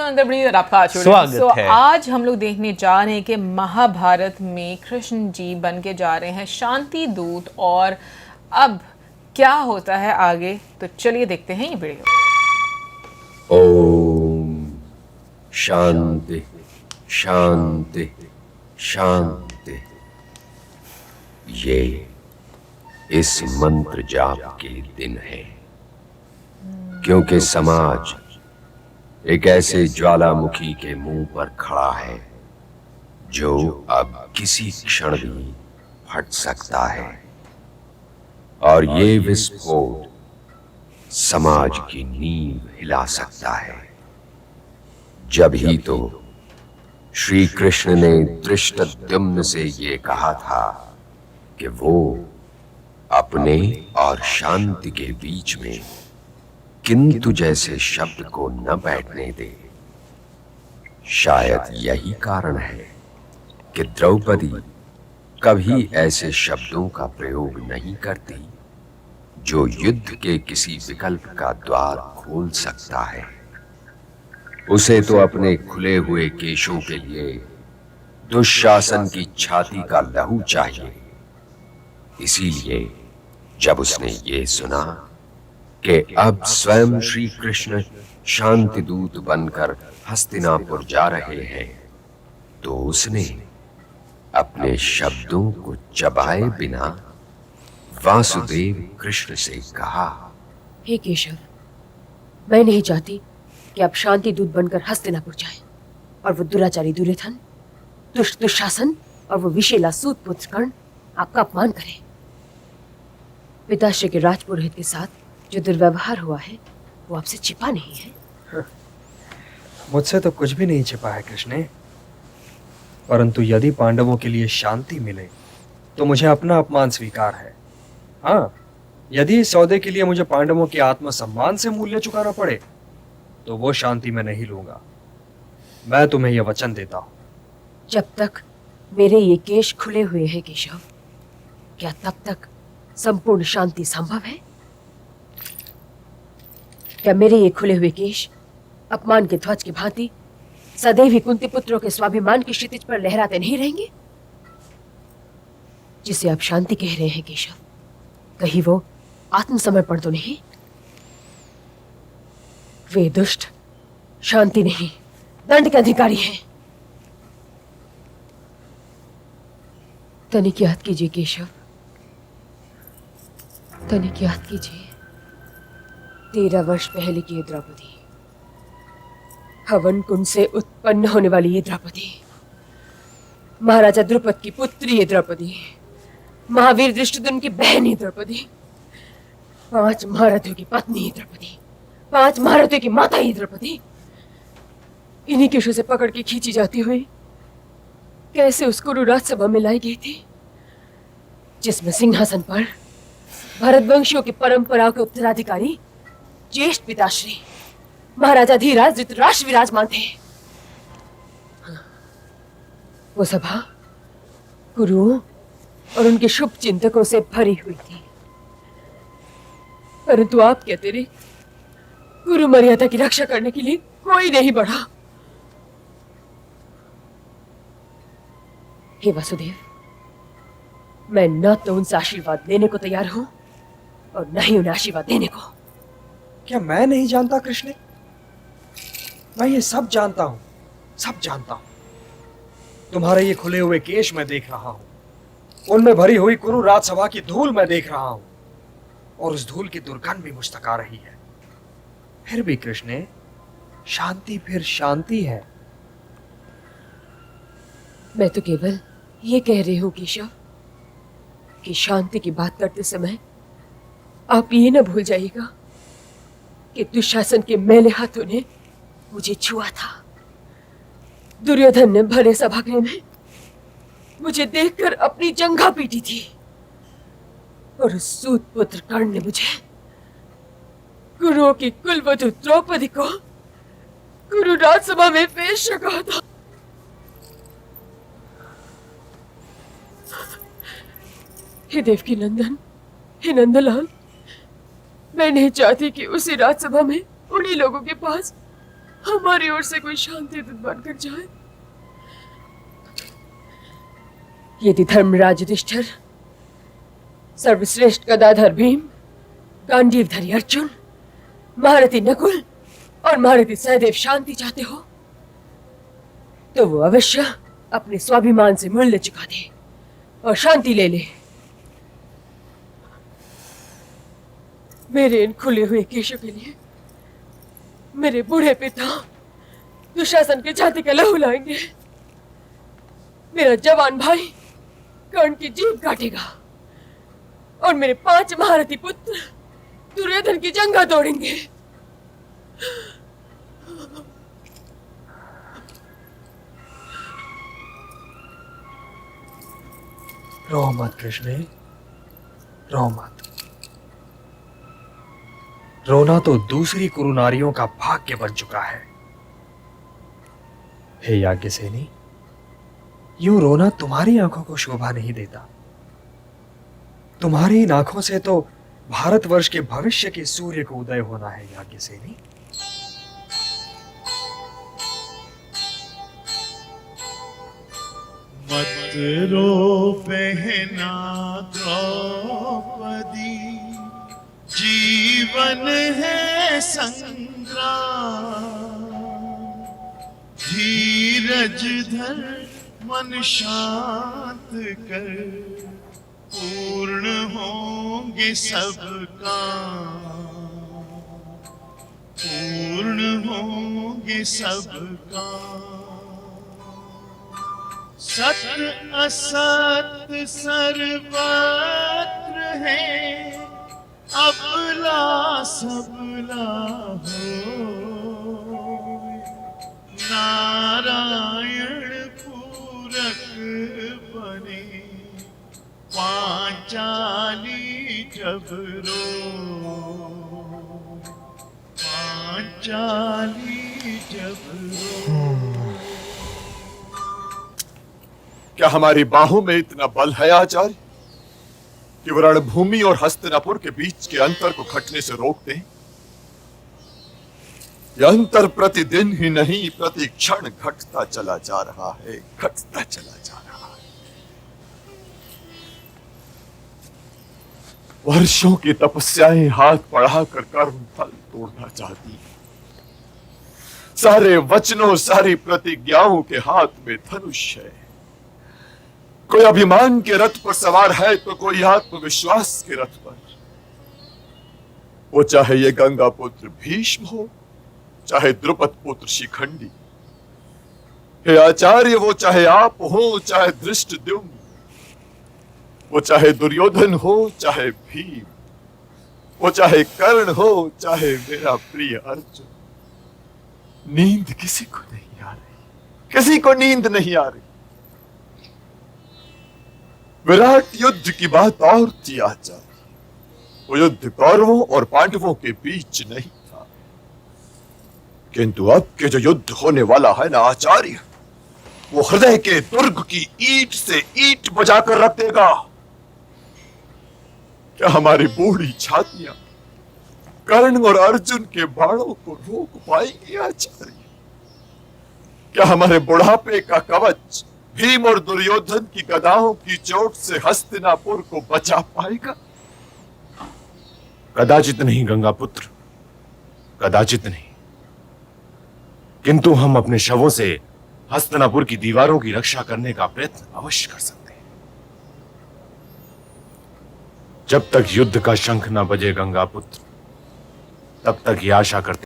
स्वागत है। आज हम लोग देखने जा रहे हैं कि महाभारत में कृष्ण जी बन के जा रहे हैं शांति दूत, और अब क्या होता है आगे, तो चलिए देखते हैं ये वीडियो। ओम शांति शांति शांति। ये इस मंत्र जाप के दिन है, क्योंकि समाज एक ऐसे ज्वालामुखी के मुंह पर खड़ा है जो अब किसी क्षण भी फट सकता है, और ये विस्फोट समाज की नींव हिला सकता है। जब ही तो श्री कृष्ण ने धृष्टद्युम्न से ये कहा था कि वो अपने और शांति के बीच में किंतु जैसे शब्द को न बैठने दे। शायद यही कारण है कि द्रौपदी कभी ऐसे शब्दों का प्रयोग नहीं करती जो युद्ध के किसी विकल्प का द्वार खोल सकता है। उसे तो अपने खुले हुए केशों के लिए दुशासन की छाती का लहू चाहिए। इसीलिए जब उसने ये सुना कि अब स्वयं श्री कृष्ण शांति दूत बनकर हस्तिनापुर जा रहे हैं, तो उसने अपने शब्दों को चबाए बिना वासुदेव कृष्ण से कहा, हे केशव, मैं नहीं चाहती कि आप शांति दूत बनकर हस्तिनापुर जाएं और वो दुराचारी दुर्योधन, दुष्ट दुशासन और वो विशेला सूत पुत्र कर्ण आपका अपमान करें। पिताश्री के राजपुरोहित के साथ जो दुर्व्यवहार हुआ है वो आपसे छिपा नहीं है। मुझसे तो कुछ भी नहीं छिपा है कृष्ण, परंतु यदि पांडवों के लिए शांति मिले तो मुझे अपना अपमान स्वीकार है। हाँ, यदि इस सौदे के लिए मुझे पांडवों के आत्मसम्मान से मूल्य चुकाना पड़े तो वो शांति मैं नहीं लूंगा। मैं तुम्हें यह वचन देता हूं। जब तक मेरे ये केश खुले हुए हैं केशव, क्या तब तक संपूर्ण शांति संभव है? क्या मेरे ये खुले हुए केश अपमान के ध्वज की भांति सदैव ही कुंती पुत्रों के स्वाभिमान की क्षितिज पर लहराते नहीं रहेंगे? जिसे आप शांति कह रहे हैं केशव, कहीं वो आत्मसमर्पण तो नहीं? वे दुष्ट शांति नहीं, दंड के अधिकारी हैं। तनिक याद कीजिए केशव, तनिक याद कीजिए। 13 वर्ष पहले की ये द्रौपदी, हवन कुंड से उत्पन्न होने वाली ये द्रौपदी, महाराजा द्रुपद की पुत्री ये द्रौपदी, महावीर धृष्टद्युम्न की बहन ये द्रौपदी, 5 महारथियों की पत्नी ये द्रौपदी, 5 महारथियों की माता ये द्रौपदी, इन्हीं केशों से पकड़ के खींची जाती हुई कैसे उस कुरु राजसभा में लाई गई थी, जिसमें सिंहासन पर भरतवंशियों की परंपराओं के उत्तराधिकारी ज्येष्ठ पिताश्री महाराजा धीराज धृतराष्ट्र विराजमान थे। वो सभा गुरुओं और उनके शुभ चिंतकों से भरी हुई थी, परंतु आपके अतिरिक्त गुरु मर्यादा की रक्षा करने के लिए कोई नहीं बढ़ा। हे वसुदेव, मैं न तो उनसे आशीर्वाद लेने को तैयार हूं और न ही उन्हें आशीर्वाद देने को। क्या मैं नहीं जानता कृष्ण? मैं ये सब जानता हूं, सब जानता हूं। तुम्हारे ये खुले हुए केश मैं देख रहा हूं, उनमें भरी हुई कुरु राजसभा की धूल मैं देख रहा हूं, और उस धूल की दुर्गंध भी मुझ तक आ रही है। फिर भी कृष्ण, शांति फिर शांति है। मैं तो केवल ये कह रही हूं केशव कि शांति की बात करते समय आप ये न भूल जाइएगा कि दुशासन के मैले हाथों ने मुझे छुआ था। दुर्योधन ने भरे सभागृह में मुझे देखकर अपनी जंघा पीटी थी, और उस सूत पुत्र कर्ण ने मुझे गुरुओं की कुलवधु द्रौपदी को गुरु राजसभा में पेश रखा था। हे देवकी नंदन, हे नंदलाल, मैं नहीं चाहती कि उसी राजसभा में उन्हीं लोगों के पास हमारी ओर से कोई शांति दूत बनकर जाए। यदि धर्मराज युधिष्ठिर, सर्वश्रेष्ठ गदाधर भीम, गांडीवधारी अर्जुन, महारथी नकुल और महारथी सहदेव शांति चाहते हो तो वो अवश्य अपने स्वाभिमान से मूल्य चुका दे और शांति ले ले। मेरे इन खुले हुए केशों के लिए मेरे बूढ़े पिता दुशासन के छाती का लहू लाएंगे। मेरा जवान भाई कर्ण की जीभ काटेगा और मेरे 5 महारथी पुत्र दुर्योधन की जंगा तोड़ेंगे। रो मत कृष्ण, रो मत। रोना तो दूसरी कुरु नारियों का भाग्य बन चुका है। हे याज्ञसेनी, यूं रोना तुम्हारी आंखों को शोभा नहीं देता। तुम्हारी इन आंखों से तो भारतवर्ष के भविष्य के सूर्य को उदय होना है याज्ञसेनी। मत रो बहना द्रौपदी, जीवन है संग्राम। धीरज धर मन शांत कर, पूर्ण होंगे सब काम, पूर्ण होंगे सब काम। सत्य असत सर्वत्र है, अबला सबला हो। नारायण पूरक बने, पांचाली जब रो, पांचाली जब रो। क्या हमारी बाहों में इतना बल है आचार्य कि वो रणभूमि और हस्तिनापुर के बीच के अंतर को घटने से रोक दें? यह अंतर प्रतिदिन ही नहीं, प्रति क्षण घटता चला जा रहा है, घटता चला जा रहा है। वर्षों की तपस्याएं हाथ बढ़ाकर कर्म फल तोड़ना चाहती हैं। सारे वचनों, सारी प्रतिज्ञाओं के हाथ में धनुष है। कोई अभिमान के रथ पर सवार है तो कोई आत्मविश्वास के रथ पर। वो चाहे ये गंगा पुत्र भीष्म हो, चाहे द्रुपद पुत्र शिखंडी। हे आचार्य, वो चाहे आप हो, चाहे धृष्टद्युम्न, वो चाहे दुर्योधन हो, चाहे भीम, वो चाहे कर्ण हो, चाहे मेरा प्रिय अर्जुन। नींद किसी को नहीं आ रही, किसी को नींद नहीं आ रही। विराट युद्ध की बात और थी आचार्य। वो युद्ध कौरवों और पांडवों के बीच नहीं था, किंतु अब के जो युद्ध होने वाला है ना आचार्य, वो हृदय के दुर्ग की ईंट से ईंट बजाकर रख देगा। क्या हमारी बूढ़ी छातियां कर्ण और अर्जुन के बाणों को रोक पाएंगी आचार्य? क्या हमारे बुढ़ापे का कवच भीम और दुर्योधन की गदाओं की चोट से हस्तिनापुर को बचा पाएगा? कदाचित नहीं गंगापुत्र, कदाचित नहीं। किंतु हम अपने शवों से हस्तिनापुर की दीवारों की रक्षा करने का प्रयत्न अवश्य कर सकते हैं। जब तक युद्ध का शंख न बजे गंगापुत्र, तब तक ये आशा करते